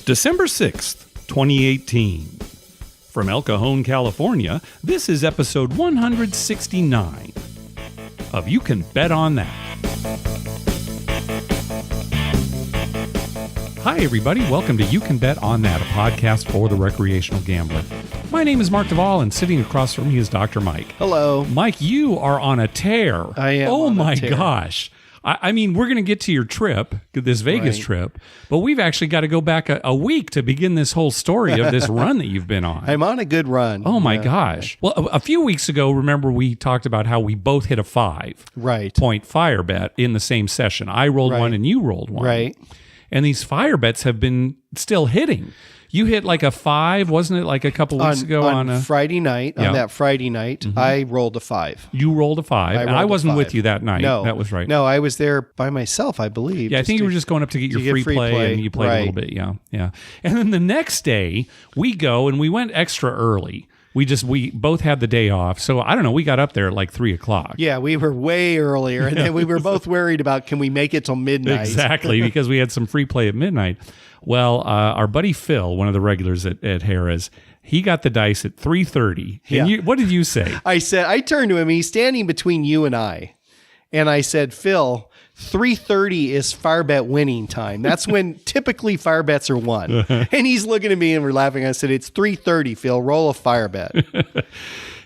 December 6th, 2018. From El Cajon, California, this is episode 169 of You Can Bet on That. Hi, everybody. Welcome to You Can Bet on That, a podcast for the recreational gambler. My name is Mark Duvall, and sitting across from me is Dr. Mike. Hello. Mike, you are on a tear. I am Oh, on a my tear. gosh. I mean, we're going to get to your trip, this Vegas trip, but we've actually got to go back a week to begin this whole story of this run that you've been on. I'm on a good run. Oh, my gosh. Well, a few weeks ago, remember we talked about how we both hit a 5-point fire bet in the same session. I rolled one and you rolled one. Right. And these fire bets have been still hitting. You hit like a 5, wasn't it, like a couple weeks ago on a Friday night? Yeah. On that Friday night, I rolled a 5. You rolled a 5. And I rolled a wasn't 5. with you that night. No, That was right. No, I was there by myself, I believe. Yeah, I think you were just going up to get your free play, and you played a little bit. Yeah. And then the next day, we go and we went extra early. We both had the day off. So I don't know, we got up there at like 3:00. Yeah, we were way earlier, and then we were both worried about, can we make it till midnight? Exactly, because we had some free play at midnight. Well, our buddy Phil, one of the regulars at Harrah's, he got the dice at 3:30. And what did you say? I turned to him, he's standing between you and I said, Phil, 3:30 is fire bet winning time. That's when typically fire bets are won. And he's looking at me and we're laughing. I said, it's 3:30, Phil. Roll a fire bet.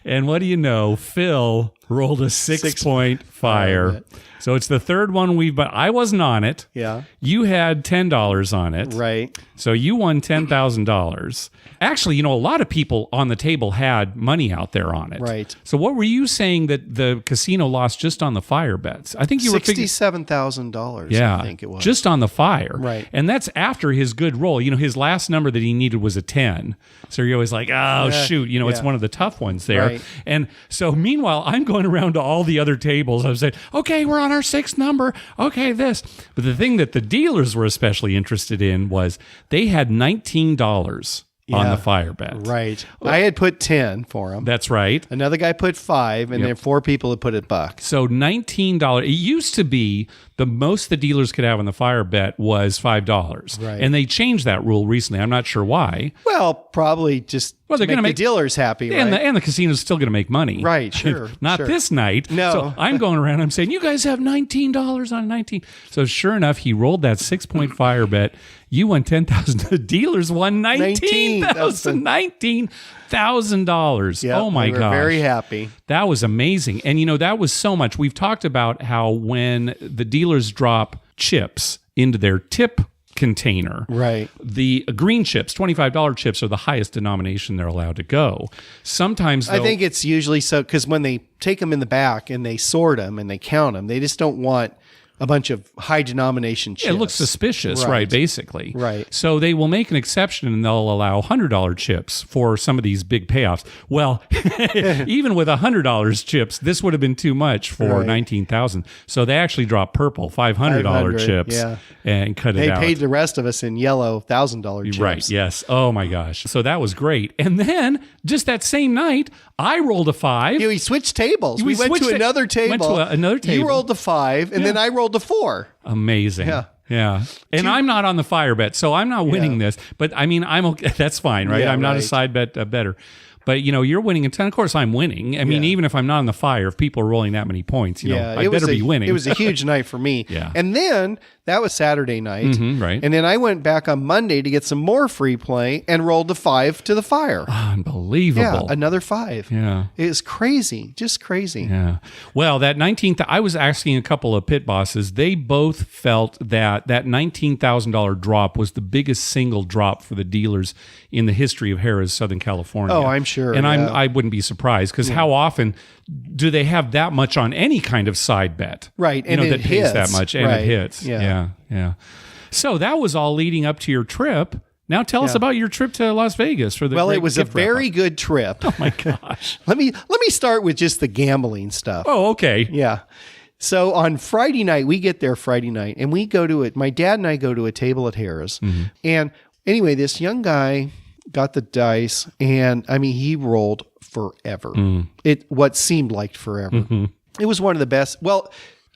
And what do you know? Phil rolled a 6-point fire. So it's the third one but I wasn't on it. Yeah. You had $10 on it. Right. So you won $10,000. Actually, a lot of people on the table had money out there on it. Right. So what were you saying that the casino lost just on the fire bets? I think you were $67,000. Yeah, I think it was just on the fire. Right. And that's after his good roll. His last number that he needed was a 10. So you're always like, shoot, it's one of the tough ones there. Right. And so meanwhile, I'm going around to all the other tables. I was saying, okay, we're on our 6th number. Okay, this. But the thing that the dealers were especially interested in was they had $19 on the fire bet. Right. I had put 10 for him. That's right. Another guy put 5, and then 4 people had put a buck. So $19. It used to be the most the dealers could have on the fire bet was $5. Right. And they changed that rule recently. I'm not sure why. Well, probably just they're to going to make the dealers happy, right? And the casino's still going to make money. Right, sure. Not sure. this night. No. So I'm going around, I'm saying, you guys have $19 on 19. So sure enough, he rolled that 6-point fire bet. You won $10,000. The dealers won $19,000. Yep, Oh my we were gosh. very happy. That was amazing. And that was so much. We've talked about how when the dealers drop chips into their tip container, Right. the green chips, $25 chips, are the highest denomination they're allowed to go. Sometimes, though, I think it's usually so because when they take them in the back and they sort them and they count them, they just don't want a bunch of high denomination chips. it looks suspicious, right? Basically. Right. So they will make an exception and they'll allow $100 chips for some of these big payoffs. Well, even with $100 chips, this would have been too much for 19,000. So they actually dropped purple $500 chips and cut it out. They paid the rest of us in yellow $1,000 chips. Right. Yes. Oh my gosh. So that was great. And then just that same night, I rolled a 5. Yeah, we switched tables. We We went switched to it- another table. went to another table. You rolled a 5, and then I rolled a 4. Amazing. Yeah. And I'm not on the fire bet, so I'm not winning this. But I mean, I'm okay. That's fine, right? Yeah, I'm not a right. side bet better. But you're winning a ton. Of course, I'm winning. I mean, even if I'm not on the fire, if people are rolling that many points, I better be winning. It was a huge night for me. Yeah. And then that was Saturday night. right. And then I went back on Monday to get some more free play and rolled a 5 to the fire. Unbelievable. Yeah, another 5. Yeah. It was crazy, just crazy. Yeah. Well, that 19th, I was asking a couple of pit bosses. They both felt that $19,000 drop was the biggest single drop for the dealers in the history of Harrah's Southern California. Oh, I'm sure. And yeah. I wouldn't be surprised because how often do they have that much on any kind of side bet? Right. And that it pays hits. that much and Right. it hits. Yeah. Yeah. So that was all leading up to your trip. Now tell us about your trip to Las Vegas for the Well, great it was a gift very wrap-up. good trip. Oh my gosh. Let me start with just the gambling stuff. Oh, okay. Yeah. So on Friday night, we get there Friday night, and we go to it. My dad and I go to a table at Harrah's. And anyway, this young guy got the dice, and I mean, he rolled forever. What seemed like forever. It was one of the best. Well,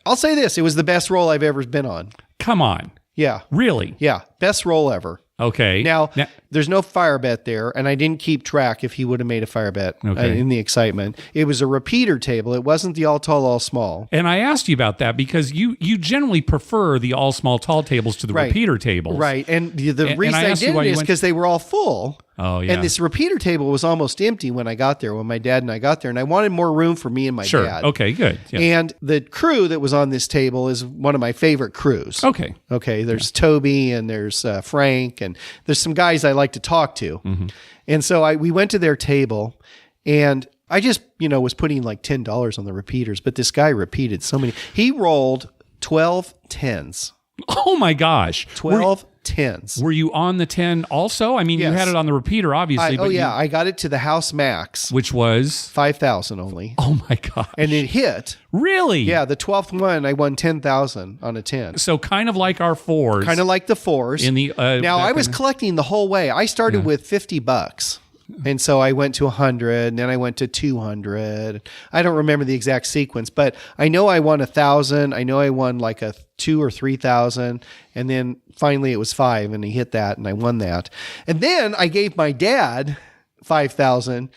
I'll say this: it was the best roll I've ever been on. Come on. Yeah. Really? Yeah. Best roll ever. Okay. Now, there's no fire bet there, and I didn't keep track if he would have made a fire bet in the excitement. It was a repeater table. It wasn't the all tall, all small. And I asked you about that because you generally prefer the all small tall tables to the repeater tables. Right. And the reason I did it is because they were all full. Oh, yeah. And this repeater table was almost empty when I got there, when my dad and I got there, and I wanted more room for me and my dad. Okay, good. Yeah. And the crew that was on this table is one of my favorite crews. Okay. Okay, there's Toby and there's Frank and there's some guys I like to talk to. Mm-hmm. And so we went to their table and I just, was putting like $10 on the repeaters, but this guy repeated so many. He rolled 12 10s. Oh my gosh. 12 10s. Were you on the 10 also? I mean, you had it on the repeater, obviously. I got it to the house max. Which was? 5,000 only. Oh my gosh. And it hit. Really? Yeah, the 12th one, I won 10,000 on a 10. So kind of like our fours. Kind of like the fours. In the now, I was collecting the whole way. I started with $50. And so I went to 100, and then I went to 200. I don't remember the exact sequence, but I know I won 1,000. I know I won like a 2,000 or 3,000, and then finally it was 5, and he hit that, and I won that. And then I gave my dad 5,000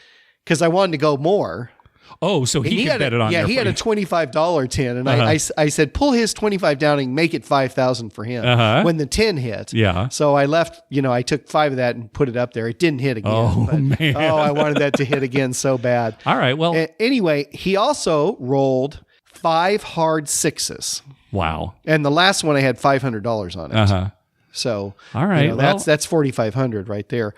because I wanted to go more. Oh, so he could bet it on there. Yeah, he had a $25 10, and I said, pull his 25 down and make it 5,000 for him when the 10 hit. Yeah. So I left, I took 5 of that and put it up there. It didn't hit again. Oh, man. Oh, I wanted that to hit again so bad. All right, well. Anyway, he also rolled 5 hard 6s. Wow. And the last one I had $500 on it. So, all right, that's $4,500 right there.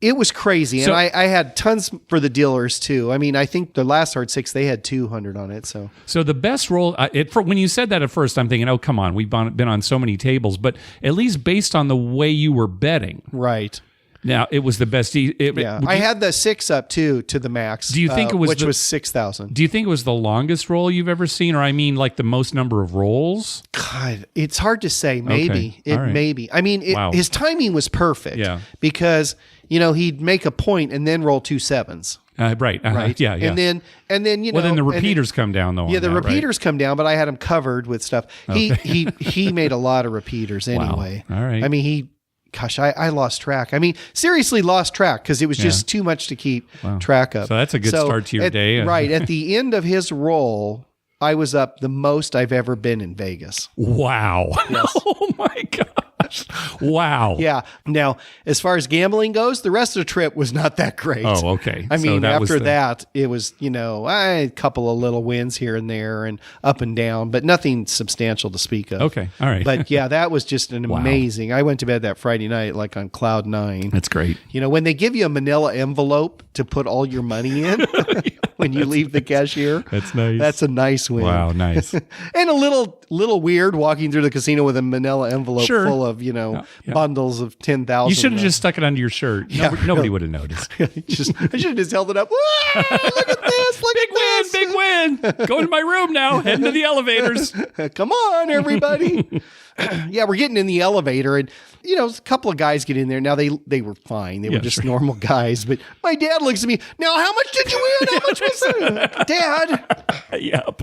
It was crazy, and I had tons for the dealers too. I mean, I think the last hard 6 they had 200 on it. So the best roll. When you said that at first, I'm thinking, oh come on, we've been on so many tables, but at least based on the way you were betting, right? Now it was the best. I had the 6 up too to the max. Do you think it was which was 6,000? Do you think it was the longest roll you've ever seen, or I mean, like the most number of rolls? God, it's hard to say. Maybe Okay. Maybe. I mean, his timing was perfect. Yeah. Because he'd make a point and then roll 2 7s. Right. Yeah. And then then the repeaters come down though. Yeah, the repeaters come down, but I had him covered with stuff. He made a lot of repeaters anyway. Wow. All right. I mean, I lost track. I mean, seriously lost track because it was just too much to keep track of. So that's a good start to your day. Right. At the end of his roll, I was up the most I've ever been in Vegas. Wow. Yes. Oh my gosh. Wow. Yeah. Now, as far as gambling goes, the rest of the trip was not that great. Oh, okay. I mean, after that, it was, a couple of little wins here and there and up and down, but nothing substantial to speak of. Okay. All right. But yeah, that was just an amazing. I went to bed that Friday night like on cloud 9. That's great. When they give you a manila envelope to put all your money in when you leave the cashier. That's nice. That's a nice win. Wow, nice. And a little weird walking through the casino with a manila envelope full of, bundles of 10,000. You should have just stuck it under your shirt. Nobody would have noticed. I should have just held it up. Whoa, look at this. Look big at this. Big win. Going to my room now. Heading to the elevators. Come on, everybody. Yeah, we're getting in the elevator and, a couple of guys get in there. Now they were fine. They were just normal guys. But my dad looks at me. Now, how much did you win? How much was it? Dad. Yep.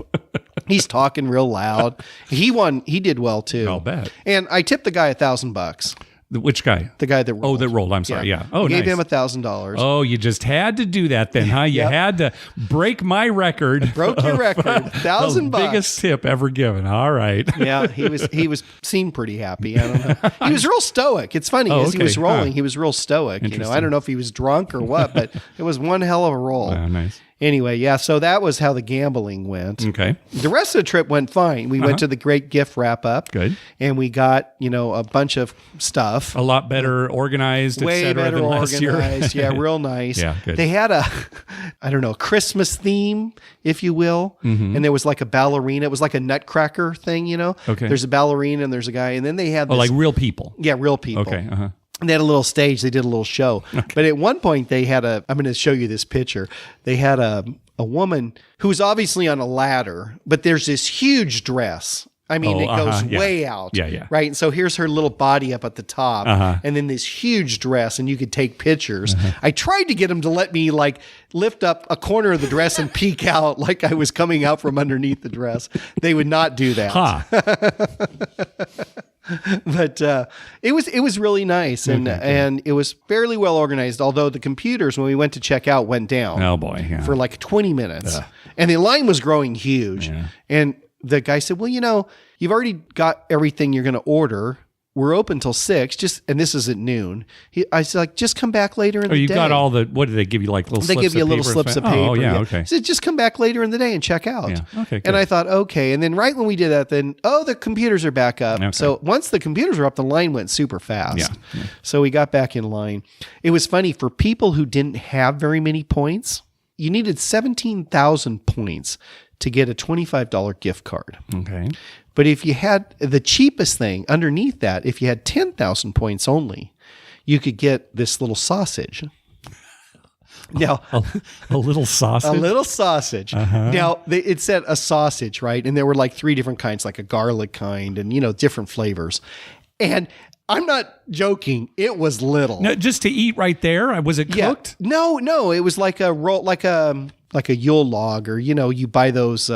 He's talking real loud. He won. He did well too. I'll bet. And I tipped the guy $1,000. Which guy? The guy that rolled. Oh, that rolled. I'm sorry. Yeah. Oh, gave nice. him $1,000. Oh, you just had to do that then, huh? You had to break my record. Broke your record. $1,000. Biggest tip ever given. All right. Yeah, he seemed pretty happy. I don't know. He was real stoic. It's funny as he was rolling, he was real stoic. I don't know if he was drunk or what, but it was one hell of a roll. Wow, nice. Anyway, yeah, so that was how the gambling went. Okay. The rest of the trip went fine. We went to the great gift wrap up. Good. And we got, a bunch of stuff. A lot better organized, way et cetera, better than last organized. year. Yeah, real nice. Yeah, good. They had a Christmas theme, if you will. Mm-hmm. And there was like a ballerina. It was like a nutcracker thing, Okay. There's a ballerina and there's a guy. And then they had this. Oh, like real people. Yeah, real people. Okay. Uh-huh. And they had a little stage. They did a little show. Okay. But at one point they had I'm going to show you this picture. They had a woman who was obviously on a ladder, but there's this huge dress. I mean, it goes way out. Yeah. Right. And so here's her little body up at the top and then this huge dress and you could take pictures. I tried to get them to let me lift up a corner of the dress and peek out like I was coming out from underneath the dress. They would not do that. Huh. But it was really nice, and it was fairly well organized. Although the computers, when we went to check out, went down. Oh boy, yeah. For like 20 minutes, and the line was growing huge. Yeah. And the guy said, "Well, you've already got everything you're going to order. We're open till 6. And this is at noon." I said, like, just come back later in the day. You got all the. What do they give you? Like little. They slips give you of little paper slips of and paper. Oh yeah, okay. He said, just come back later in the day and check out. Yeah. Okay. Good. And I thought, okay. And then right when we did that, then the computers are back up. Okay. So once the computers were up, the line went super fast. Yeah. So we got back in line. It was funny for people who didn't have very many points. You needed 17,000 points to get a $25 gift card. Okay. But if you had the cheapest thing underneath that, if you had 10,000 points only, you could get this little sausage. Now, a little sausage. a little sausage. Now, it said a sausage, right? And there were like 3 different kinds, like a garlic kind and, different flavors. And I'm not joking. It was little. No, just to eat right there. Was it cooked? No. It was like a roll, like a Yule log, or, you buy those,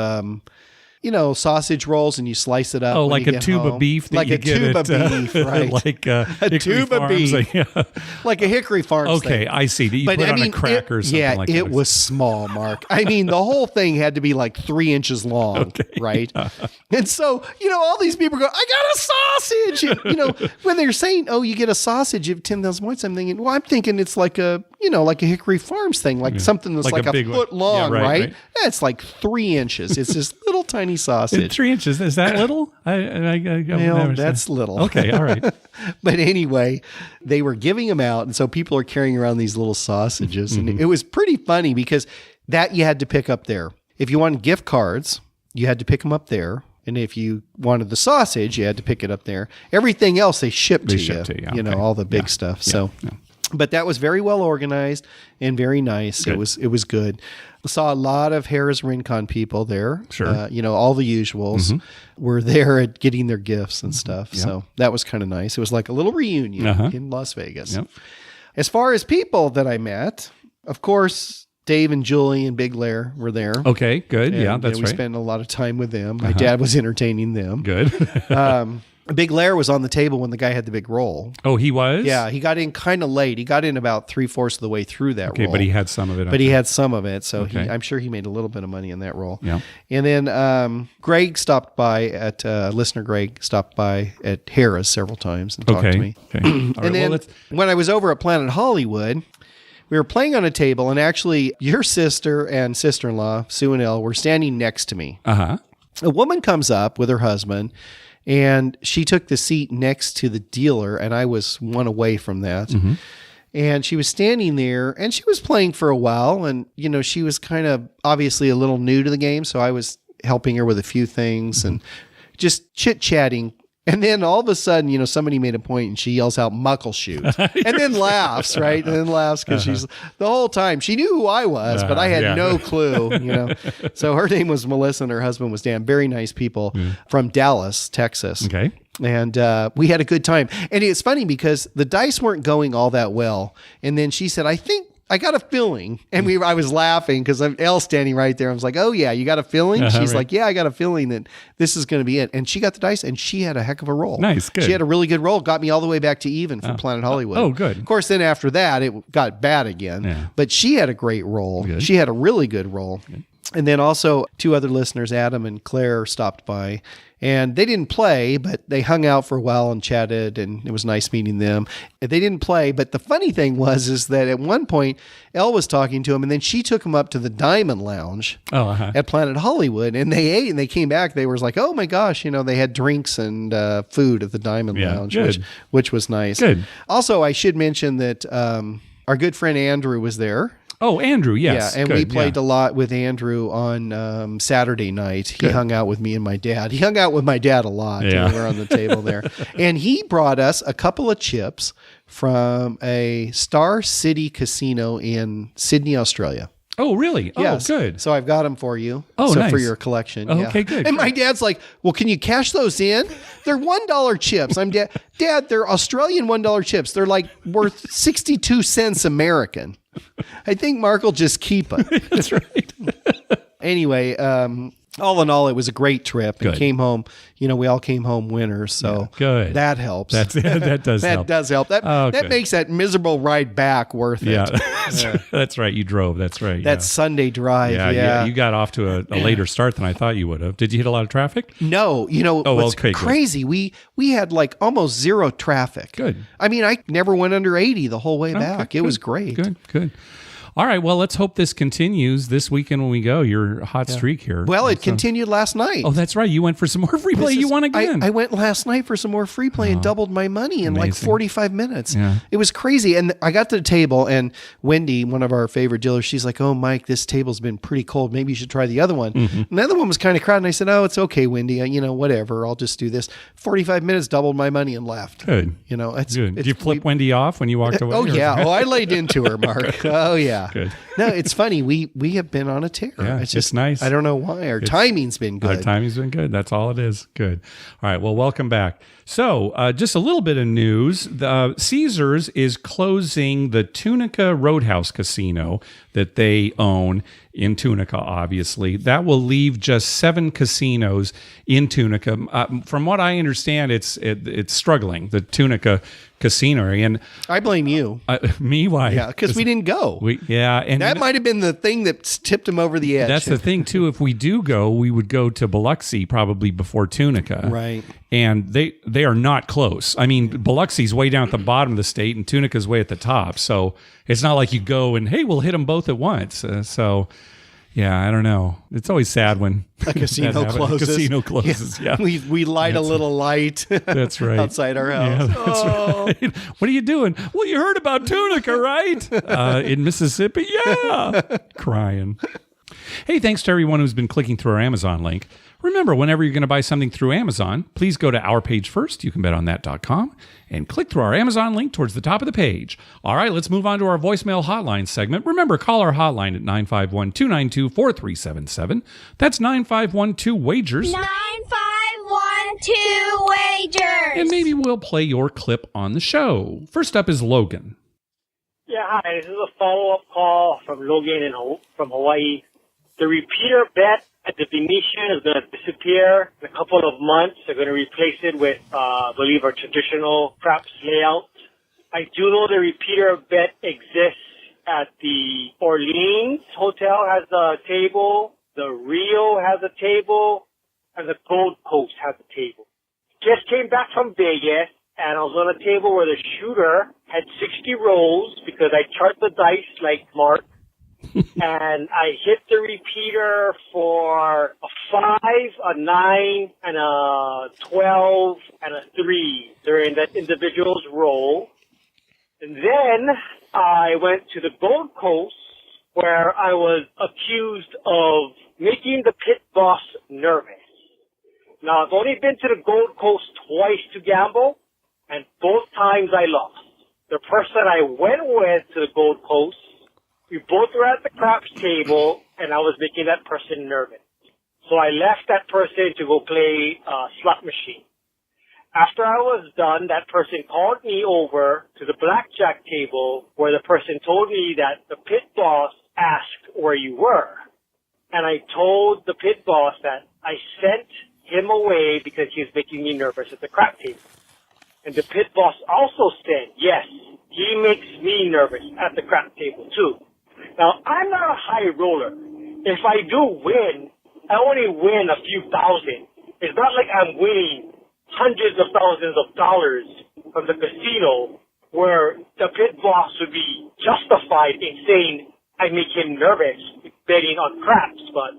sausage rolls and you slice it up. Oh, when like you a get tube home. of beef that like you a get tube at, of beef, right? like a Hickory tube of Farms. beef. Yeah. Like a Hickory Farms Okay, thing. I see. That you put on a cracker or something like that. it was small, Mark. I mean, the whole thing had to be like 3 inches long, right? And so, all these people go, I got a sausage. And, when they're saying, oh, you get a sausage of 10,000 points, I'm thinking it's like a, like a Hickory Farms thing, like something that's like a big foot one. long, Yeah, right? Yeah, it's like 3 inches. It's this little tiny sausage. 3 inches. Is that little? Well, that's little. Okay, all right. But anyway, they were giving them out. And so people are carrying around these little sausages. And it was pretty funny because that you had to pick up there. If you wanted gift cards, you had to pick them up there. And if you wanted the sausage, you had to pick it up there. Everything else they shipped to you. Okay. All the big stuff. So, but that was very well organized and very nice. Good. It was good. Saw a lot of Harrah's Rincon people there. Sure. All the usuals were there at getting their gifts and stuff. So that was kind of nice. It was like a little reunion in Las Vegas. Yep. As far as people that I met, of course, Dave and Julie and Big Lair were there. Okay, good. And, That's we right. spent a lot of time with them. My dad was entertaining them. Good. Big Lair was on the table when the guy had the big roll. Oh, he was? Yeah, he got in kind of late. He got in about 3/4 of the way through that roll. Okay, but he had some of it. But he had some of it, so Okay. I'm sure he made a little bit of money in that roll. Yeah. And then Greg stopped by at listener Greg stopped by at Harrah's several times and talked to me. Okay. All right, And then when I was over at Planet Hollywood, we were playing on a table, and actually your sister and sister-in-law, Sue and Elle, were standing next to me. Uh-huh. A woman comes up with her husband, and she took the seat next to the dealer, and I was one away from that. And she was standing there, and she was playing for a while, and, she was kind of obviously a little new to the game, so I was helping her with a few things and just chit-chatting. And then all of a sudden, somebody made a point and she yells out Muckleshoot and then laughs, right? And then laughs because she's the whole time she knew who I was, but I had no clue, So her name was Melissa and her husband was Dan. Very nice people from Dallas, Texas. Okay. And we had a good time. And it's funny because the dice weren't going all that well. And then she said, I think I got a feeling. And I was laughing because Elle standing right there. I was like, oh, yeah, you got a feeling? She's right. like, yeah, I got a feeling that this is going to be it. And she got the dice and she had a heck of a roll. Nice, good. She had a really good roll. Got me all the way back to even from Planet Hollywood. Oh, good. Of course, then after that, it got bad again. Yeah. But she had a great roll. Good. She had a really good roll. Good. And then also 2 other listeners, Adam and Claire, stopped by. And they didn't play, but they hung out for a while and chatted, and it was nice meeting them. And they didn't play, but the funny thing is that at one point, Elle was talking to him, and then she took him up to the Diamond Lounge at Planet Hollywood, and they ate, and they came back. They were like, oh my gosh, they had drinks and food at the Diamond Lounge, which was nice. Good. Also, I should mention that our good friend Andrew was there. Oh, Andrew, yes. Yeah, and good. we played a lot with Andrew on Saturday night. He hung out with me and my dad. He hung out with my dad a lot. Yeah. We were on the table there. And he brought us a couple of chips from a Star City casino in Sydney, Australia. Oh, really? Yes. Oh, good. So I've got them for you. Oh, nice. For your collection. Oh, okay, good. And my dad's like, well, can you cash those in? They're $1 chips. I'm Dad, they're Australian $1 chips. They're like worth 62 cents American. I think Mark will just keep them. That's right. Anyway, all in all, it was a great trip and Good. came home. We all came home winners. So good. that helps. That does that help. does help. That good. makes that miserable ride back worth it. Yeah, that's right. You drove. That's right. That Sunday drive. Yeah. You got off to a later start than I thought you would have. Did you hit a lot of traffic? No, what's okay, good. crazy? We had like almost zero traffic. Good. I mean, I never went under 80 the whole way back. Okay, It was great. Good. All right. Well, let's hope this continues this weekend when we go. Your hot streak here. Well, it continued last night. Oh, that's right. You went for some more free play. You won again. I went last night for some more free play and doubled my money in like Amazing. 45 minutes. Yeah. It was crazy. And I got to the table, and Wendy, one of our favorite dealers, she's like, "Oh, Mike, this table's been pretty cold. Maybe you should try the other one." Mm-hmm. And the other one was kind of crowded. And I said, "Oh, it's okay, Wendy. Whatever. I'll just do this." 45 minutes, doubled my money and left. Good. It's Good. Did you flip Wendy off when you walked away? Oh, yeah. Oh, I laid into her, Mark. Oh, yeah. Good. No, it's funny. We have been on a tear. Yeah, it's just nice. I don't know why. Our timing's been good. Our timing's been good. That's all it is. Good. All right. Well, welcome back. So, just a little bit of news. Caesars is closing the Tunica Roadhouse Casino that they own in Tunica, obviously. That will leave just 7 casinos in Tunica. From what I understand, it's struggling, the Tunica casino. And I blame you. me? Why? Yeah, because we didn't go. And that might have been the thing that tipped him over the edge. That's the thing, too. If we do go, we would go to Biloxi probably before Tunica. Right. And they are not close. I mean, Biloxi's way down at the bottom of the state and Tunica's way at the top. So it's not like you go and, hey, we'll hit them both at once. Yeah, I don't know. It's always sad when a casino closes. Casino closes, yeah. We light a little light. That's right. Outside our house. Yeah, that's right. What are you doing? Well, you heard about Tunica, right? In Mississippi? Yeah. Crying. Hey, thanks to everyone who's been clicking through our Amazon link. Remember, whenever you're going to buy something through Amazon, please go to our page first, youcanbetonthat.com, and click through our Amazon link towards the top of the page. All right, let's move on to our voicemail hotline segment. Remember, call our hotline at 951-292-4377. That's 9512-WAGERS. 9512-WAGERS. And maybe we'll play your clip on the show. First up is Logan. Yeah, hi. This is a follow-up call from Logan from Hawaii. The repeater bet at the Venetian is going to disappear in a couple of months. They're going to replace it with, I believe, a traditional craps layout. I do know the repeater bet exists at the Orleans Hotel has a table, the Rio has a table, and the Gold Coast has a table. Just came back from Vegas, and I was on a table where the shooter had 60 rolls because I chart the dice like Mark. And I hit the repeater for a 5, a 9, and a 12, and a 3 during that individual's roll. And then I went to the Gold Coast where I was accused of making the pit boss nervous. Now, I've only been to the Gold Coast twice to gamble, and both times I lost. The person I went with to the Gold Coast, we both were at the craps table, and I was making that person nervous. So I left that person to go play slot machine. After I was done, that person called me over to the blackjack table where the person told me that the pit boss asked where you were. And I told the pit boss that I sent him away because he was making me nervous at the crap table. And the pit boss also said, yes, he makes me nervous at the crap table too. Now, I'm not a high roller. If I do win, I only win a few thousand. It's not like I'm winning hundreds of thousands of dollars from the casino where the pit boss would be justified in saying I make him nervous betting on craps. But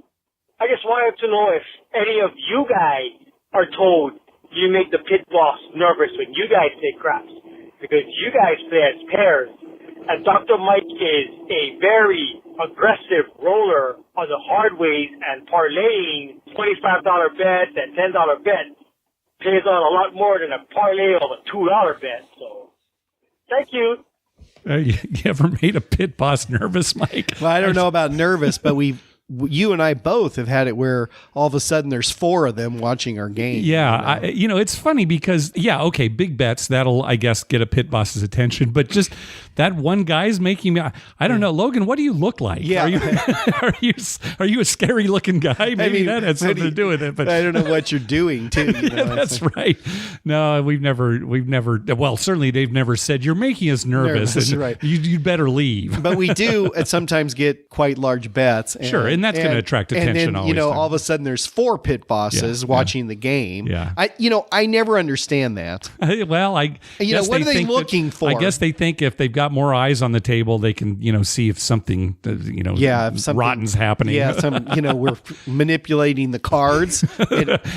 I just wanted to know if any of you guys are told you make the pit boss nervous when you guys say craps, because you guys play as pairs. And Dr. Mike is a very aggressive roller on the hard ways, and parlaying $25 bets and $10 bets pays on a lot more than a parlay of a $2 bet. So, thank you. You ever made a pit boss nervous, Mike? Well, I don't know about nervous, but we've you and I both have had it where all of a sudden there's 4 of them watching our game. Yeah, it's funny because okay, big bets, that'll I guess get a pit boss's attention, but just that one guy's making me. I don't know, Logan. What do you look like? Yeah, are you a scary looking guy? Maybe that has something to do with it. But I don't know what you're doing too. That's right. No, we've never. Well, certainly they've never said you're making us nervous. And right. You'd better leave. But we do sometimes get quite large bets. And that's going to attract attention. And then, all of a sudden there's 4 pit bosses watching the game. Yeah. I never understand that. Well, I guess what are they looking for? I guess they think if they've got more eyes on the table, they can, see if something, if something rotten's happening. Yeah, we're manipulating the cards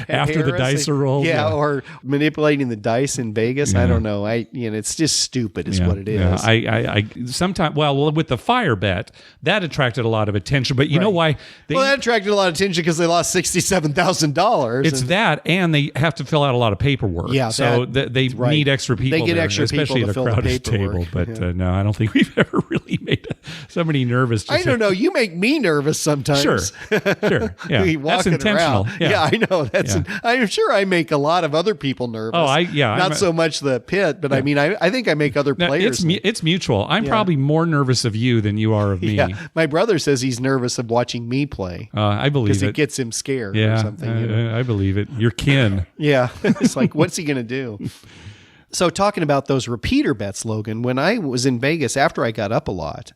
after the dice are rolled. Yeah, or manipulating the dice in Vegas. Yeah. I don't know. It's just stupid is what it is. Yeah. I sometimes, with the fire bet, that attracted a lot of attention. But you know why? That attracted a lot of attention because they lost $67,000. It's that, and they have to fill out a lot of paperwork. Yeah, so they need extra people. They get there, extra especially people to at a fill the crowded paperwork. table. But no, I don't think we've ever really made somebody nervous. I don't know. You make me nervous sometimes. Sure. Yeah, that's intentional. Around. Yeah, I know. I'm sure I make a lot of other people nervous. Not so much the pit, but I think I make other players. It's mutual. I'm probably more nervous of you than you are of me. Yeah, my brother says he's nervous of watching me play. I believe it. Because it gets him scared or something. I believe it. You're kin. Yeah. It's like, what's he going to do? So talking about those repeater bets, Logan, when I was in Vegas after I got up a lot,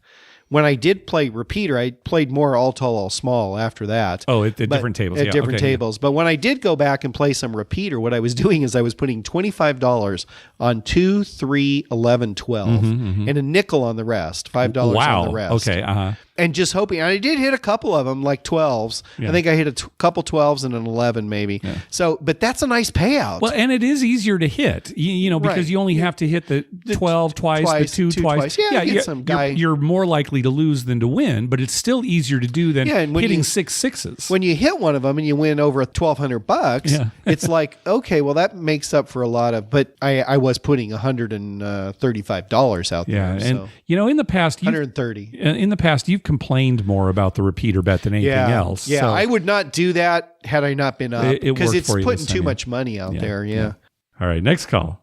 when I did play repeater, I played more all tall, all small after that. Oh, at different tables. At different tables. But when I did go back and play some repeater, what I was doing is I was putting $25 on 2, 3, 11, 12, and a nickel on the rest, $5 on the rest. Okay, and just hoping. And I did hit a couple of them, like 12s. Yeah. I think I hit a couple 12s and an 11 maybe. Yeah. So, but that's a nice payout. Well, and it is easier to hit, because you only have to hit the 12 twice, the 2 twice. Yeah, some guy. You're more likely to lose than to win, but it's still easier to do than hitting 6 sixes. When you hit one of them and you win over $1,200, it's like, okay, well, that makes up for a lot of, but I was putting $135 out there. Yeah, and in the past, $130. In the past, you've complained more about the repeater bet than anything else. Yeah, so I would not do that had I not been up because it's putting too much money out there. Yeah. All right, next call.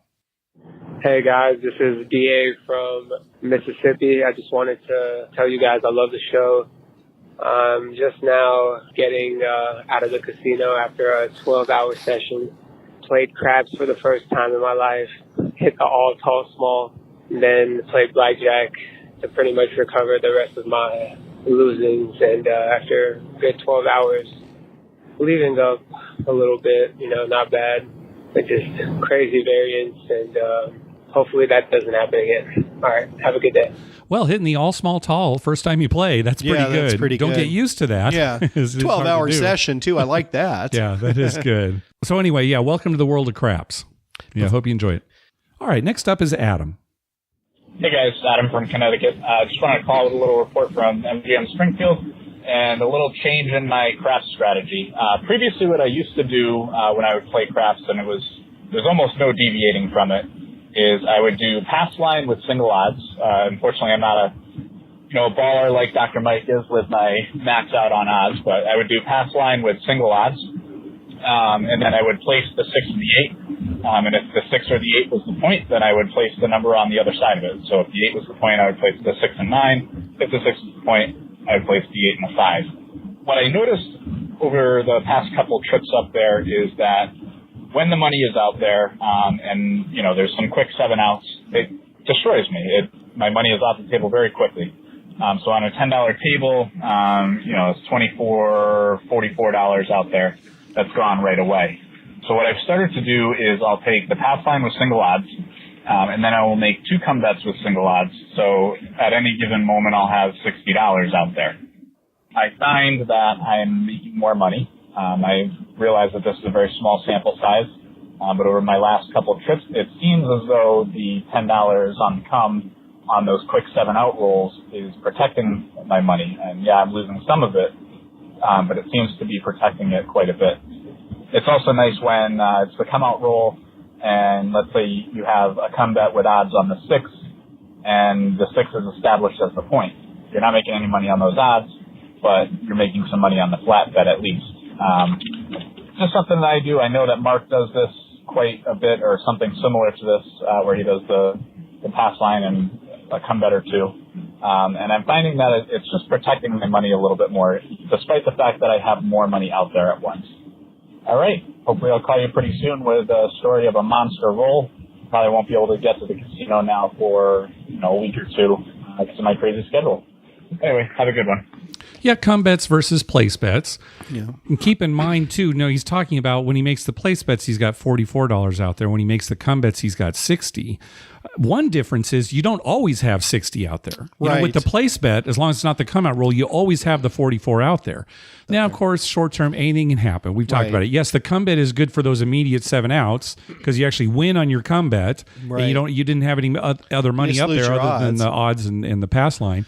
Hey guys, this is DA from Mississippi. I just wanted to tell you guys I love the show. I'm just now getting out of the casino after a 12-hour session. Played craps for the first time in my life. Hit the all tall small, and then played blackjack to pretty much recover the rest of my losings. And after a good 12 hours, leaving up a little bit, not bad, but just crazy variance. And hopefully that doesn't happen again. All right, have a good day. Well, hitting the all small tall first time you play, that's pretty good. That's pretty Don't good. get used to that. Yeah, 12-hour session too. I like that. Yeah, that is good. So anyway, welcome to the world of craps. Yeah, hope you enjoy it. All right, next up is Adam. Hey guys, Adam from Connecticut. Just wanted to call with a little report from MGM Springfield and a little change in my craps strategy. Previously, what I used to do when I would play craps, and there's almost no deviating from it, is I would do pass line with single odds. Unfortunately, I'm not a baller like Dr. Mike is with my max out on odds, but I would do pass line with single odds, and then I would place the 6 and the 8. And if the 6 or the 8 was the point, then I would place the number on the other side of it. So if the 8 was the point, I would place the 6 and 9. If the 6 was the point, I would place the 8 and the 5. What I noticed over the past couple trips up there is that when the money is out there, and there's some quick 7 outs, it destroys me. My money is off the table very quickly. So on a $10 table, it's $24, $44 out there. That's gone right away. So what I've started to do is I'll take the pass line with single odds, and then I will make 2 come bets with single odds. So at any given moment, I'll have $60 out there. I find that I'm making more money. I realize that this is a very small sample size, but over my last couple of trips, it seems as though the $10 on the come on those quick 7-out rolls is protecting my money. And yeah, I'm losing some of it, but it seems to be protecting it quite a bit. It's also nice when it's the come-out roll, and let's say you have a come bet with odds on the 6, and the 6 is established as the point. You're not making any money on those odds. but you're making some money on the flat bet at least. Just something that I do. I know that Mark does this quite a bit, or something similar to this, where he does the pass line and a come bet or two. And I'm finding that it's just protecting my money a little bit more, despite the fact that I have more money out there at once. All right. Hopefully I'll call you pretty soon with a story of a monster roll. Probably won't be able to get to the casino now for, a week or two because of my crazy schedule. Anyway, have a good one. Yeah, come bets versus place bets. Yeah. And keep in mind, too, he's talking about when he makes the place bets, he's got $44 out there. When he makes the come bets, he's got $60. One difference is you don't always have 60 out there. Right. With the place bet, as long as it's not the come out roll, you always have the 44 out there. Now, of course, short term, anything can happen. We've talked about it. Yes, the come bet is good for those immediate 7 outs because you actually win on your come bet. Right. And you didn't have any other money just up lose there your other than odds. the odds and the pass line.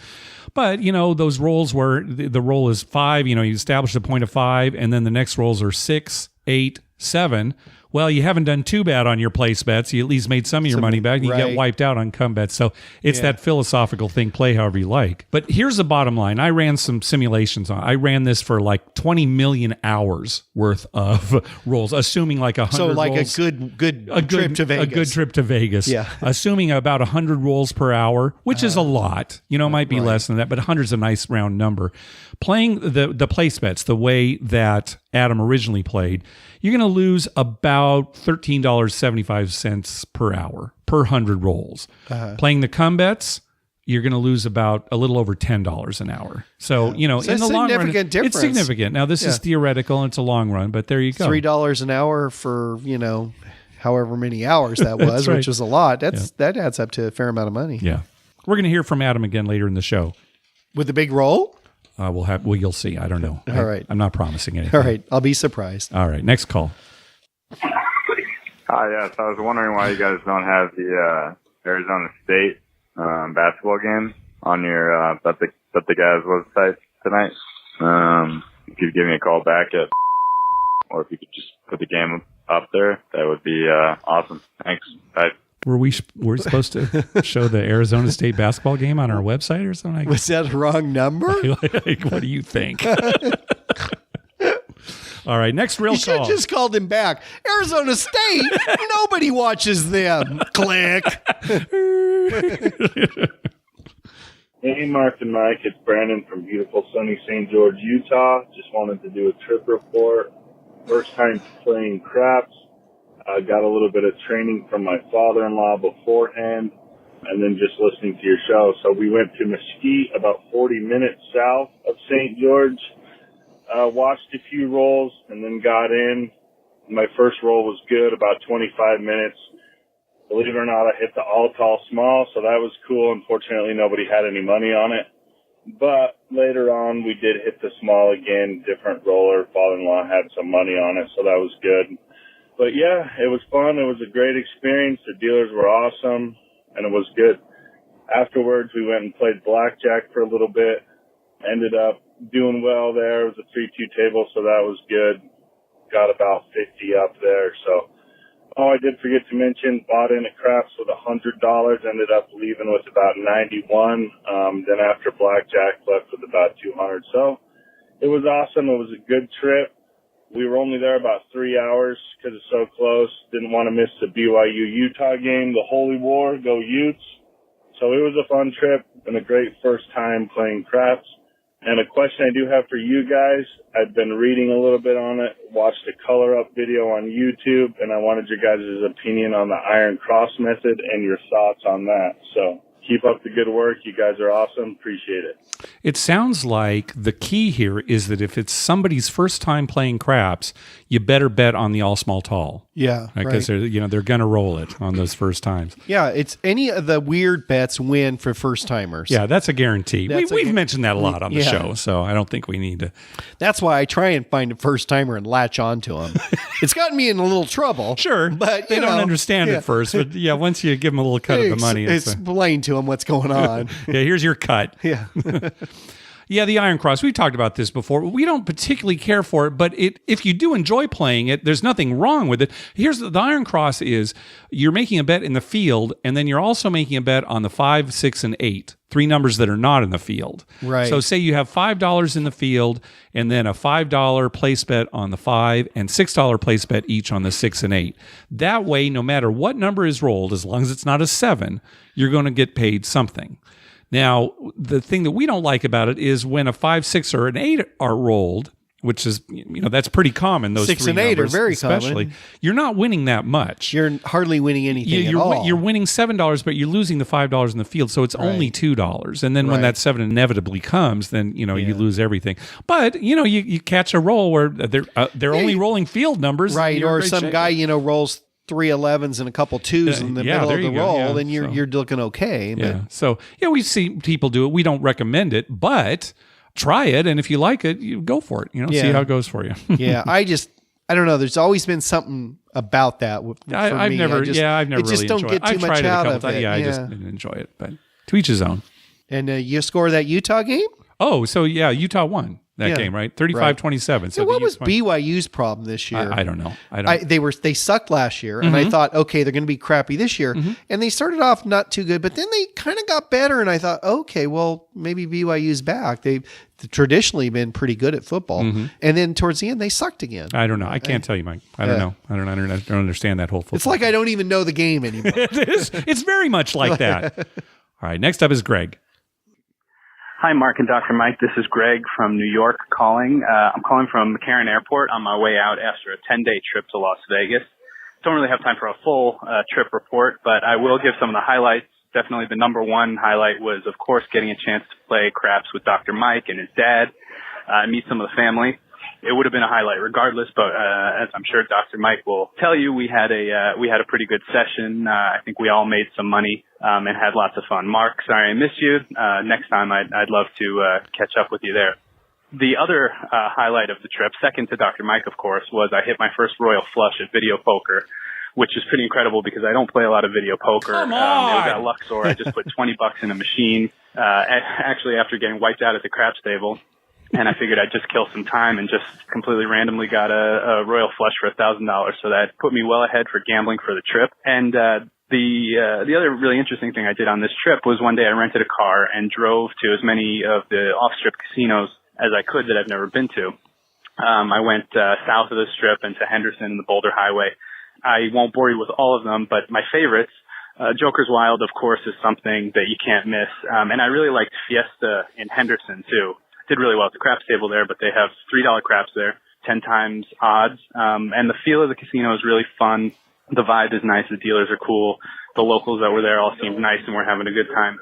But, those rolls where the roll is 5, you establish the point of 5, and then the next rolls are 6, 8, 7. Well, you haven't done too bad on your place bets. You at least made some of your money back. You get wiped out on come bets. So it's that philosophical thing. Play however you like. But here's the bottom line. I ran some simulations on. I ran this for like 20 million hours worth of rolls, assuming like 100 So like rolls. a good trip to Vegas. A good trip to Vegas. Yeah. Assuming about 100 rolls per hour, which is a lot. Might be less than that, but 100 is a nice round number. Playing the place bets the way that Adam originally played, you're going to lose about $13.75 per hour per 100 rolls. Playing the come bets, you're going to lose about a little over $10 an hour. So, in it's the long run, significant difference. it's significant. Now, this is theoretical and it's a long run, but there you go. $3 an hour for, however many hours that was, right. which is a lot. That adds up to a fair amount of money. Yeah. We're going to hear from Adam again later in the show. With the big roll? You'll see. I don't know. All right. I'm not promising anything. All right. I'll be surprised. All right. Next call. Hi, yes. I was wondering why you guys don't have the Arizona State basketball game on your Bet the Guys website tonight. If you could give me a call back or if you could just put the game up there, that would be awesome. Thanks. Bye. Were we supposed to show the Arizona State basketball game on our website or something? Was that a wrong number? Like, what do you think? All right, next real You should call. have just called him back. Arizona State, nobody watches them. Click. Hey, Mark and Mike, it's Brandon from beautiful sunny St. George, Utah. Just wanted to do a trip report. First time playing craps. I got a little bit of training from my father-in-law beforehand, and then just listening to your show. So we went to Mesquite, about 40 minutes south of St. George, watched a few rolls, and then got in. My first roll was good, about 25 minutes. Believe it or not, I hit the all-tall small, so that was cool. Unfortunately, nobody had any money on it. But later on, we did hit the small again, different roller. Father-in-law had some money on it, so that was good. But yeah, it was fun. It was a great experience. The dealers were awesome, and it was good. Afterwards, we went and played blackjack for a little bit. Ended up doing well there. It was a 3-2 table, so that was good. Got about 50 up there. So, I did forget to mention, bought in at craps with $100. Ended up leaving with about 91. Then after blackjack, left with about 200. So it was awesome. It was a good trip. We were only there about 3 hours because it's so close. Didn't want to miss the BYU-Utah game, the Holy War, go Utes. So it was a fun trip and a great first time playing craps. And a question I do have for you guys, I've been reading a little bit on it, watched a color up video on YouTube, and I wanted your guys' opinion on the Iron Cross method and your thoughts on that. So keep up the good work. You guys are awesome. Appreciate it. It sounds like the key here is that if it's somebody's first time playing craps, you better bet on the all small tall. Yeah, Because they're going to roll it on those first times. Yeah, it's any of the weird bets win for first timers. Yeah, that's a guarantee. That's We've mentioned that a lot on the Yeah. show, so I don't think we need to. That's why I try and find a first timer and latch onto him. It's gotten me in a little trouble. Sure, but they you don't know, understand yeah. at first. But yeah, once you give them a little cut of the money, explain to them what's going on. yeah, here's your cut. Yeah. Yeah, the Iron Cross. We've talked about this before. We don't particularly care for it, but if you do enjoy playing it, there's nothing wrong with it. Here's the Iron Cross is you're making a bet in the field, and then you're also making a bet on the 5, 6, and 8. 3 numbers that are not in the field. Right. So say you have $5 in the field and then a $5 place bet on the 5 and $6 place bet each on the 6 and 8. That way, no matter what number is rolled, as long as it's not a 7, you're going to get paid something. Now, the thing that we don't like about it is when a 5, 6, or an 8 are rolled, which is, that's pretty common. Those 6 3 and 8 numbers, are very especially. common. You're not winning that much. You're hardly winning anything at all. You're winning $7, but you're losing the $5 in the field, so it's only $2. And then when that 7 inevitably comes, then you lose everything. But you catch a roll where they're only rolling field numbers, right? Or some guy rolls 3 11s and a couple 2s in the middle of the roll, then you're looking okay. But. Yeah. So we see people do it. We don't recommend it, but try it, and if you like it, you go for it. See how it goes for you. Yeah, I don't know. There's always been something about that. I've never really don't enjoyed get too I've much tried out it a couple of times. it. Yeah, I just didn't enjoy it, but to each his own. And you score that Utah game? Oh, so Utah won that game, right? 35-27. So what was BYU's problem this year? I don't know. They sucked last year, and I thought, okay, they're going to be crappy this year. And they started off not too good, but then they kind of got better, and I thought, okay, well, maybe BYU's back. They've traditionally been pretty good at football, and then towards the end, they sucked again. I don't know. I can't tell you, Mike. I don't know. I don't understand that whole football. It's like I don't even know the game anymore. It is. It's very much like that. All right, next up is Greg. Hi, Mark and Dr. Mike. This is Greg from New York calling. I'm calling from McCarran Airport on my way out after a 10-day trip to Las Vegas. Don't really have time for a full trip report, but I will give some of the highlights. Definitely the number one highlight was, of course, getting a chance to play craps with Dr. Mike and his dad, meet some of the family. It would have been a highlight regardless, but as I'm sure Dr. Mike will tell you, we had a pretty good session. I think we all made some money and had lots of fun. Mark, sorry I missed you. Next time I'd love to catch up with you there. The other highlight of the trip, second to Dr. Mike, of course, was I hit my first royal flush at video poker, which is pretty incredible because I don't play a lot of video poker. Come on! It was at Luxor. I just put $20 in a machine, actually after getting wiped out at the craps table. And I figured I'd just kill some time and just completely randomly got a royal flush for $1,000. So that put me well ahead for gambling for the trip. And the other really interesting thing I did on this trip was one day I rented a car and drove to as many of the off-strip casinos as I could that I've never been to. I went south of the Strip and to Henderson and the Boulder Highway. I won't bore you with all of them, but my favorites, Joker's Wild, of course, is something that you can't miss. And I really liked Fiesta in Henderson, too. Did really well at the craps table there, but they have $3 craps there, 10 times odds. And the feel of the casino is really fun. The vibe is nice. The dealers are cool. The locals that were there all seemed nice and we're having a good time.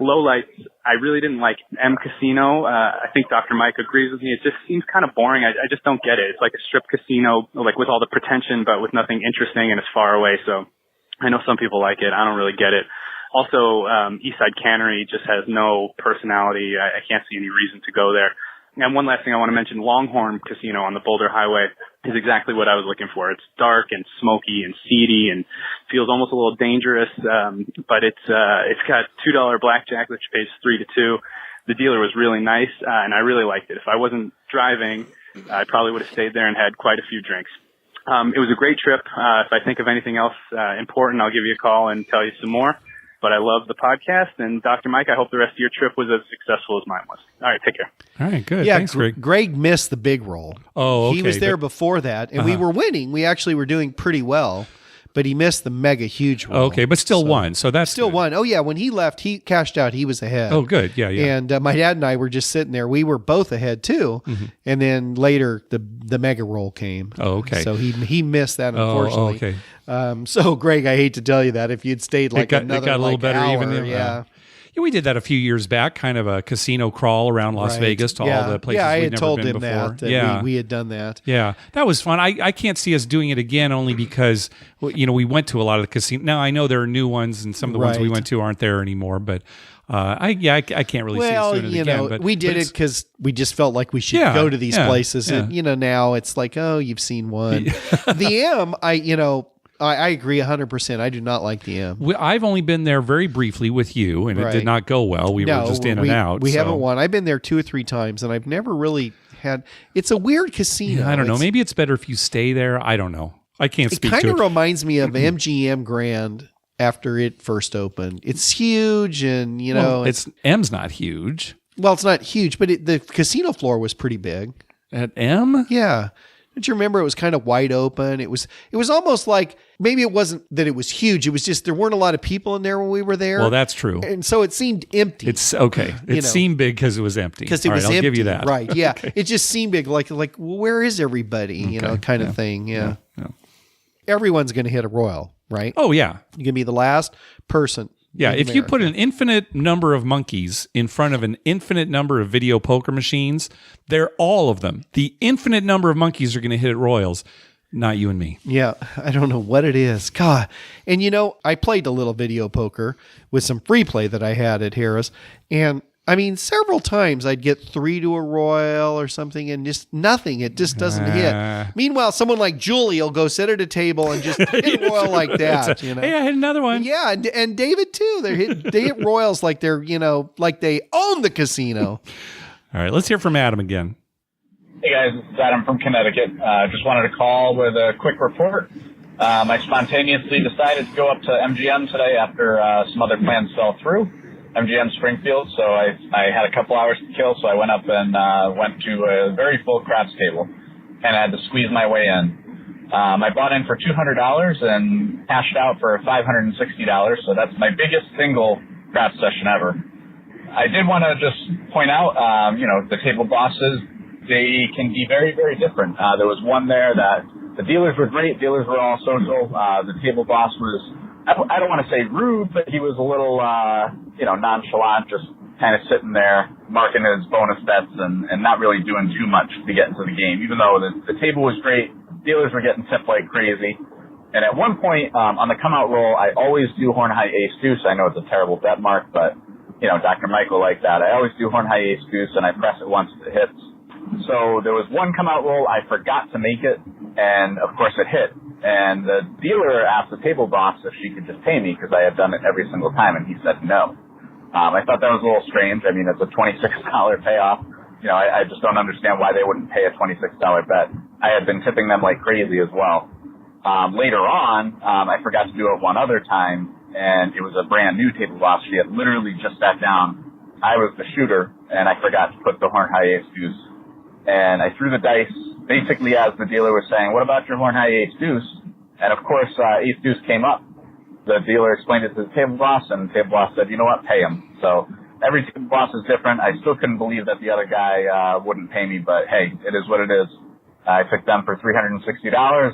Lowlights, I really didn't like M Casino. I think Dr. Mike agrees with me. It just seems kind of boring. I just don't get it. It's like a strip casino, like with all the pretension, but with nothing interesting and it's far away. So I know some people like it. I don't really get it. Also, Eastside Cannery just has no personality. I can't see any reason to go there. And one last thing I want to mention, Longhorn Casino on the Boulder Highway is exactly what I was looking for. It's dark and smoky and seedy and feels almost a little dangerous. But it's got $2 blackjack, which pays 3 to 2. The dealer was really nice, and I really liked it. If I wasn't driving, I probably would have stayed there and had quite a few drinks. It was a great trip. If I think of anything else important, I'll give you a call and tell you some more. But I love the podcast. And Dr. Mike, I hope the rest of your trip was as successful as mine was. All right, take care. All right, good. Yeah, Thanks, Greg. Greg missed the big roll. Oh, okay. He was there before that, and we were winning. We actually were doing pretty well, but he missed the mega huge roll. Okay, but still won. So that's still good. won. Oh, yeah. When he left, he cashed out. He was ahead. Oh, good. Yeah, yeah. And my dad and I were just sitting there. We were both ahead, too. Mm-hmm. And then later, the mega roll came. Oh, okay. So he missed that, unfortunately. Oh, okay. So, Greg, I hate to tell you that. If you'd stayed like it got a little better hour, even. Yeah. Yeah, we did that a few years back, kind of a casino crawl around Las Right. Vegas to all the places I we'd had never told been him before. that we had done that. Yeah, that was fun. I can't see us doing it again only because, we went to a lot of the casinos. Now, I know there are new ones and some of the ones we Right. went to aren't there anymore, but I can't really see us doing it again. But we did it because we just felt like we should go to these places. Yeah. And, now it's like, oh, you've seen one. The M, I agree 100%. I do not like the M. I've only been there very briefly with you, and it Right. did not go well. We were just in and out. We so. haven't won. I've been there 2 or 3 times, and I've never really had. It's a weird casino. I don't know. It's- Maybe it's better if you stay there. I don't know. I can't It speak kind to of it. reminds me of MGM Grand after it first opened. It's huge, and Well, M's not huge. it's not huge, but the casino floor was pretty big. At M? Yeah. Don't you remember it was kind of wide open? It was almost like maybe it wasn't that it was huge. It was just there weren't a lot of people in there when we were there. Well, that's true. And so it seemed empty. It's okay. It seemed big because it was empty. because it All was right, empty. I'll give you that. Right. Yeah. It just seemed big. Like well, where is everybody? Kind of thing. Yeah. Everyone's going to hit a royal, right? Oh, yeah. You're going to be the last person. Yeah, in if you put America. an infinite number of monkeys in front of an infinite number of video poker machines, they're all of them. The infinite number of monkeys are going to hit royals, not you and me. Yeah, I don't know what it is. God. And I played a little video poker with some free play that I had at Harris. And I mean, several times I'd get 3 to a royal or something and just nothing. It just doesn't hit. Meanwhile, someone like Julie will go sit at a table and just hit a royal like that. Hey, I hit another one. Yeah, and David too. They hit royals like they're, like they own the casino. All right, let's hear from Adam again. Hey guys, this is Adam from Connecticut. Just wanted to call with a quick report. I spontaneously decided to go up to MGM today after some other plans fell through. MGM Springfield, so I had a couple hours to kill, so I went up and went to a very full craps table, and I had to squeeze my way in. I bought in for $200 and cashed out for $560, so that's my biggest single craps session ever. I did want to just point out, the table bosses, they can be very, very different. There was one there that the dealers were great, dealers were all social. The table boss was, I don't want to say rude, but he was a little, nonchalant, just kind of sitting there marking his bonus bets and not really doing too much to get into the game, even though the table was great. Dealers were getting tipped like crazy. And at one point, on the come out roll, I always do horn high ace deuce. I know it's a terrible bet mark, but, Dr. Michael liked that. I always do horn high ace deuce and I press it once it hits. So there was one come out roll, I forgot to make it, and of course it hit. And the dealer asked the table boss if she could just pay me because I had done it every single time, and he said no. I thought that was a little strange. I mean, it's a $26 payoff. I just don't understand why they wouldn't pay a $26 bet. I had been tipping them like crazy as well. Later on, I forgot to do it one other time, and it was a brand new table boss. She had literally just sat down. I was the shooter, and I forgot to put the horn high ace deuce. And I threw the dice basically as the dealer was saying, what about your horn high ace deuce? And of course, ace deuce came up. The dealer explained it to the table boss, and the table boss said, you know what, pay him. So every table boss is different. I still couldn't believe that the other guy wouldn't pay me, but hey, it is what it is. I took them for $360,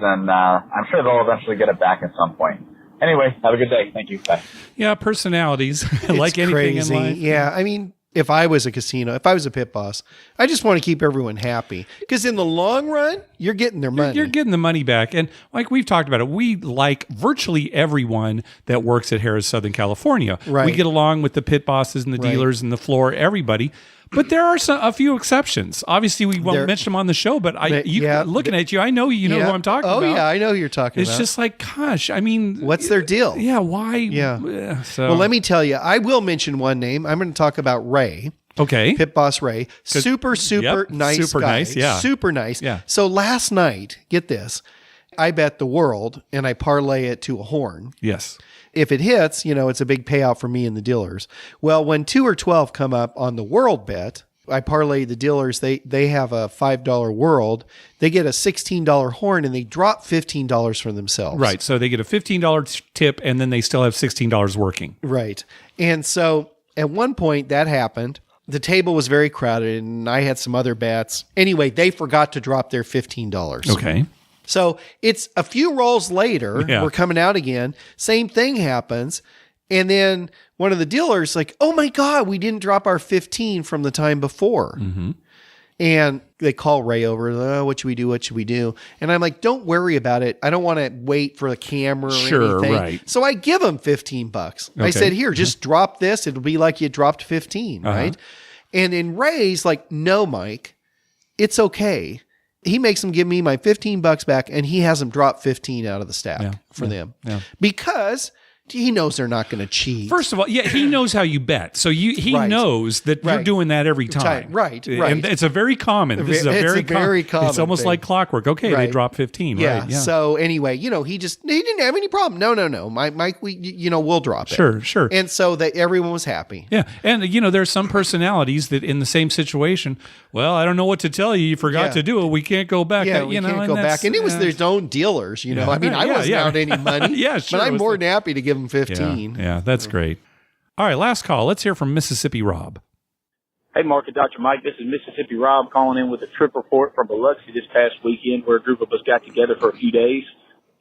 and I'm sure they'll eventually get it back at some point. Anyway, have a good day. Thank you. Bye. Yeah, personalities, like anything in life. Yeah, I mean, if I was a casino, if I was a pit boss, I just want to keep everyone happy because in the long run, you're getting their money. You're getting the money back. And like we've talked about it, we like virtually everyone that works at Harrah's Southern California. Right. We get along with the pit bosses and the dealers and the floor, everybody. But there are a few exceptions. Obviously, we won't mention them on the show, but looking at you, I know you know who I'm talking about. Oh, yeah, I know who you're talking about. It's just like, gosh, I mean. What's their deal? Yeah, why? Yeah. So. Well, let me tell you, I will mention one name. I'm going to talk about Ray. Okay. Pit boss Ray. Super nice super guy. Nice, yeah. Super nice. Yeah. So last night, get this, I bet the world and I parlay it to a horn. Yes. If it hits, it's a big payout for me and the dealers. Well, when 2 or 12 come up on the world bet, I parlay the dealers. They have a $5 world. They get a $16 horn and they drop $15 for themselves. Right. So they get a $15 tip and then they still have $16 working. Right. And so at one point that happened. The table was very crowded and I had some other bets. Anyway, they forgot to drop their $15. Okay. So it's a few rolls later. Yeah. We're coming out again. Same thing happens. And then one of the dealers like, oh my God, we didn't drop our 15 from the time before. Mm-hmm. And they call Ray over. Oh, what should we do? What should we do? And I'm like, don't worry about it. I don't want to wait for the camera or anything. Right. So I give him $15. I said, here, just drop this. It'll be like you dropped 15, right? And then Ray's like, no, Mike, it's okay. he makes them give me my $15 back, and he has them drop 15 out of the stack for them because he knows they're not going to cheat. First of all, he knows how you bet. So he knows that you're doing that every time. Right. And it's a very common. This is a very common. It's almost thing. like clockwork. Okay, they drop 15. Yeah. Right. Yeah. So anyway, he didn't have any problem. No. Mike, we'll drop it. Sure. And so that everyone was happy. Yeah. And there's some personalities that in the same situation, well, I don't know what to tell you. You forgot to do it. We can't go back. Yeah, we can't go back. And it was their own dealers, I mean, I wasn't out any money. Sure. But I'm more than happy to give them 15. Yeah, that's great. All right, last call. Let's hear from Mississippi Rob. Hey, Mark and Dr. Mike. This is Mississippi Rob calling in with a trip report from Biloxi this past weekend where a group of us got together for a few days.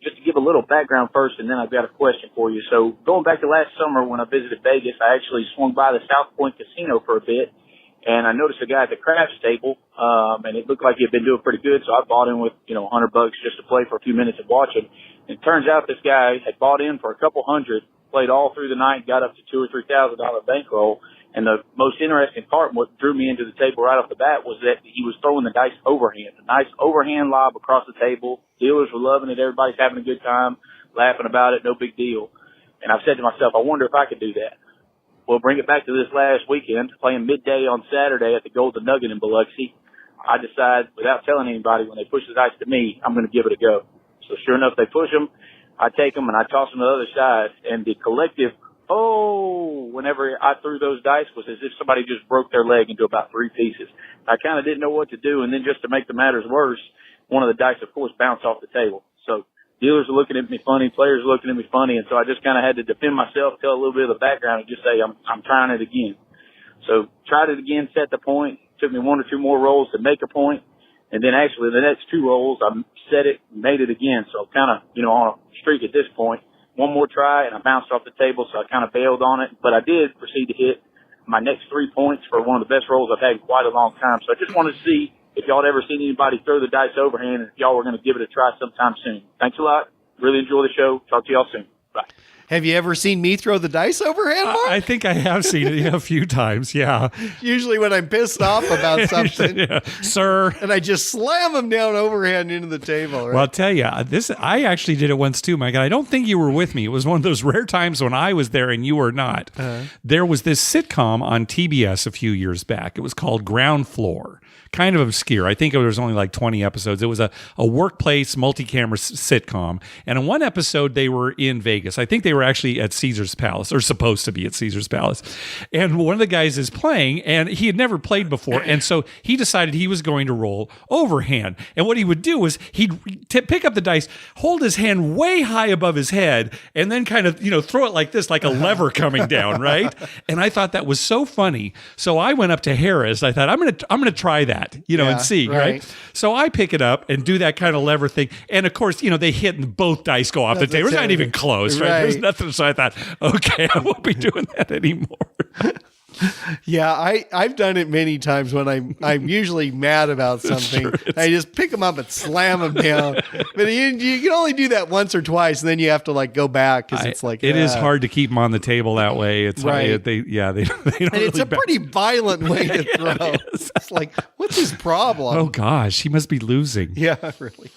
Just to give a little background first, and then I've got a question for you. So going back to last summer when I visited Vegas, I actually swung by the South Point Casino for a bit, and I noticed a guy at the craps table, and it looked like he had been doing pretty good, so I bought in with, $100 just to play for a few minutes and watch him. And it turns out this guy had bought in for a couple hundred, played all through the night, got up to $2,000 or $3,000 bankroll. And the most interesting part, what drew me into the table right off the bat, was that he was throwing the dice overhand, a nice overhand lob across the table. Dealers were loving it. Everybody's having a good time, laughing about it. No big deal. And I've said to myself, I wonder if I could do that. Well, bring it back to this last weekend, playing midday on Saturday at the Golden Nugget in Biloxi. I decide, without telling anybody, when they push the dice to me, I'm going to give it a go. So sure enough, they push them. I take them and I toss them to the other side. And the collective, whenever I threw those dice was as if somebody just broke their leg into about 3 pieces. I kind of didn't know what to do. And then just to make the matters worse, one of the dice, of course, bounced off the table. So dealers are looking at me funny, players are looking at me funny. And so I just kind of had to defend myself, tell a little bit of the background and just say, I'm trying it again. So tried it again, set the point. Took me 1 or 2 more rolls to make a point. And then actually the next 2 rolls, I set it, made it again. So kind of, on a streak at this point. 1 more try and I bounced off the table. So I kind of bailed on it, but I did proceed to hit my next 3 points for one of the best rolls I've had in quite a long time. So I just wanted to see if y'all had ever seen anybody throw the dice overhand and if y'all were going to give it a try sometime soon. Thanks a lot. Really enjoy the show. Talk to y'all soon. Bye. Have you ever seen me throw the dice overhand, Mark? I think I have seen it a few times, yeah. Usually when I'm pissed off about something. Sir. And I just slam them down overhand into the table. Right? Well, I'll tell you, I actually did it once too, Mike. And I don't think you were with me. It was one of those rare times when I was there and you were not. There was this sitcom on TBS a few years back. It was called Ground Floor. Kind of obscure. I think it was only like 20 episodes. It was a workplace multi-camera sitcom. And in one episode, they were in Vegas. I think they were actually at Caesar's Palace, or supposed to be at Caesar's Palace. And one of the guys is playing, and he had never played before. And so he decided he was going to roll overhand. And what he would do was he'd pick up the dice, hold his hand way high above his head, and then kind of, throw it like this, like a lever coming down, right? And I thought that was so funny. So I went up to Harris. I thought, I'm going to try that. And see, right? So I pick it up and do that kind of lever thing. And of course, they hit and both dice go off the table. It's not even close, right? There's nothing. So I thought, okay, I won't be doing that anymore. Yeah, I've done it many times when I'm usually mad about something. I just pick them up and slam them down. But you can only do that once or twice, and then you have to go back because it's like it is hard to keep them on the table that way. It's right. They don't. And it's a pretty violent way to throw. It's like, what's his problem? Oh gosh, he must be losing. Yeah, really.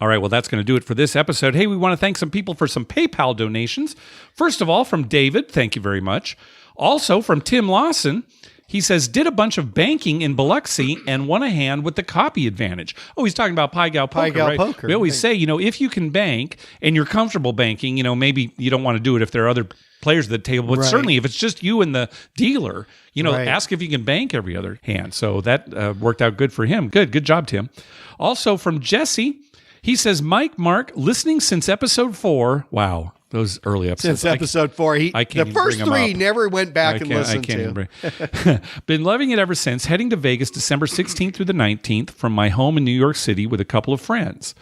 All right, well, that's going to do it for this episode. Hey, we want to thank some people for some PayPal donations. First of all, from David, thank you very much. Also from Tim Lawson, he says, did a bunch of banking in Biloxi and won a hand with the copy advantage. Oh, he's talking about Pai Gow Poker, right? Poker. We always say, if you can bank and you're comfortable banking, maybe you don't want to do it if there are other players at the table, but certainly if it's just you and the dealer, ask if you can bank every other hand. So that worked out good for him. Good job, Tim. Also from Jesse, he says, Mike, Mark, listening since episode 4. Wow. Those early episodes. Since episode 4. The first 3 never went back and listened to. Been loving it ever since. Heading to Vegas December 16th through the 19th from my home in New York City with a couple of friends.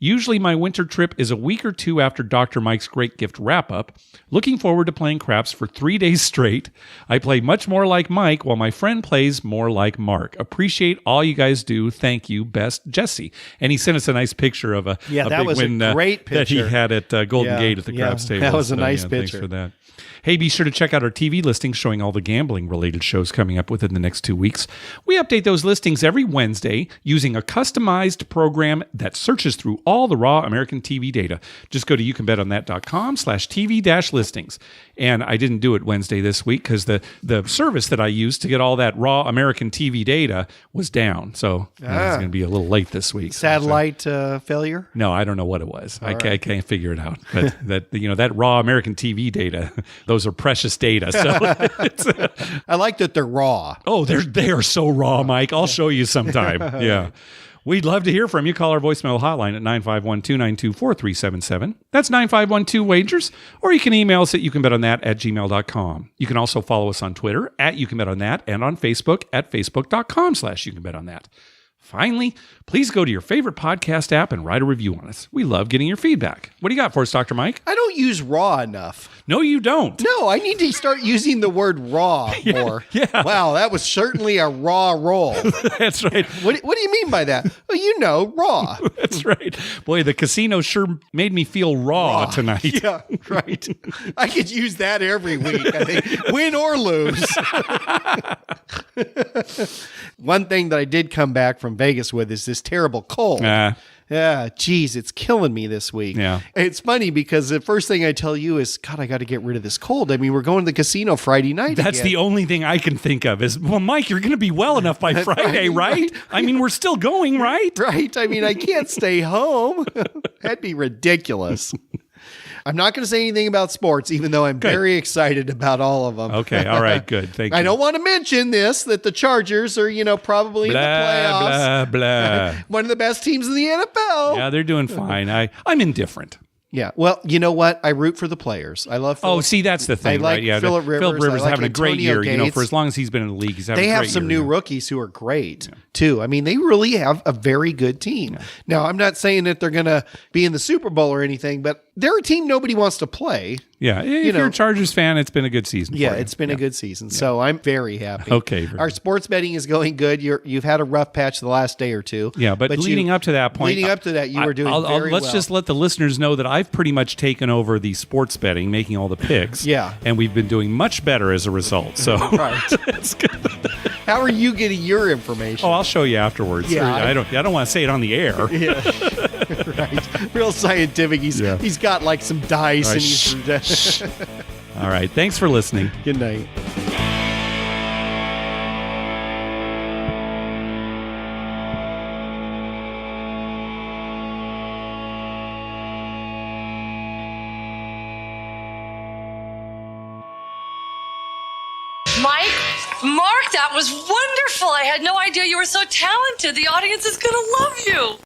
Usually my winter trip is a week or two after Dr. Mike's Great Gift wrap-up. Looking forward to playing craps for 3 days straight. I play much more like Mike, while my friend plays more like Mark. Appreciate all you guys do. Thank you. Best, Jesse. And he sent us a nice picture of a that big was win a great picture that he had at Golden Gate at the craps table. That was a nice Thanks picture. for that. Hey, be sure to check out our TV listings showing all the gambling-related shows coming up within the next 2 weeks. We update those listings every Wednesday using a customized program that searches through all the raw American TV data. Just go to youcanbetonThat.com/TV-listings. And I didn't do it Wednesday this week because the service that I used to get all that raw American TV data was down. So it's going to be a little late this week. Satellite failure? No, I don't know what it was. I can't figure it out. But that raw American TV data, those are precious data. So I like that they're raw. Oh, they are so raw, Mike. I'll show you sometime. Yeah. We'd love to hear from you. Call our voicemail hotline at 951-292-4377. That's 9512-WAGERS. Or you can email us at youcanbetonThat@gmail.com. You can also follow us on Twitter at YouCanBetOnThat and on Facebook at facebook.com/YouCanBetOnThat. Finally, please go to your favorite podcast app and write a review on us. We love getting your feedback. What do you got for us, Dr. Mike? I don't use raw enough. No, you don't. No, I need to start using the word raw more. Yeah. Wow, that was certainly a raw roll. That's right. What do you mean by that? Well, raw. That's right. Boy, the casino sure made me feel raw tonight. Yeah, right. I could use that every week, I think. Win or lose. One thing that I did come back from Vegas with is this terrible cold. Yeah, geez, it's killing me this week. Yeah. It's funny because the first thing I tell you is, God, I got to get rid of this cold. I mean, we're going to the casino Friday night. That's again. the only thing I can think of is, well, Mike, you're going to be well enough by Friday, right? I mean, we're still going, right? Right. I mean, I can't stay home. That'd be ridiculous. I'm not going to say anything about sports, even though I'm very excited about all of them. Okay. All right. Good. Thank you. I don't want to mention this, that the Chargers are, probably in the playoffs. Blah. One of the best teams in the NFL. Yeah, they're doing fine. I'm indifferent. Yeah. Well, you know what? I root for the players. I love Phillip. Oh, see, that's the thing, I like right? Yeah, Phillip Rivers. having a great Antonio year. Gates. For as long as he's been in the league, he's having a great year. They have some new rookies who are great, too. I mean, they really have a very good team. Yeah. Now, I'm not saying that they're going to be in the Super Bowl or anything, but they're a team nobody wants to play. Yeah, if you're a Chargers fan, it's been a good season. Yeah, it's been a good season. So I'm very happy. Okay. Our sports betting is going good. You've had a rough patch the last day or two. Yeah, but leading up to that point. Leading up to that, you were doing very well. Let's just let the listeners know that I've pretty much taken over the sports betting, making all the picks. Yeah. And we've been doing much better as a result. So right. It's good. How are you getting your information? Oh, I'll show you afterwards. Yeah, I don't want to say it on the air. Yeah. Right. Real scientific. He's got like some dice and he's All right. Thanks for listening. Good night. Mark, that was wonderful. I had no idea you were so talented. The audience is going to love you.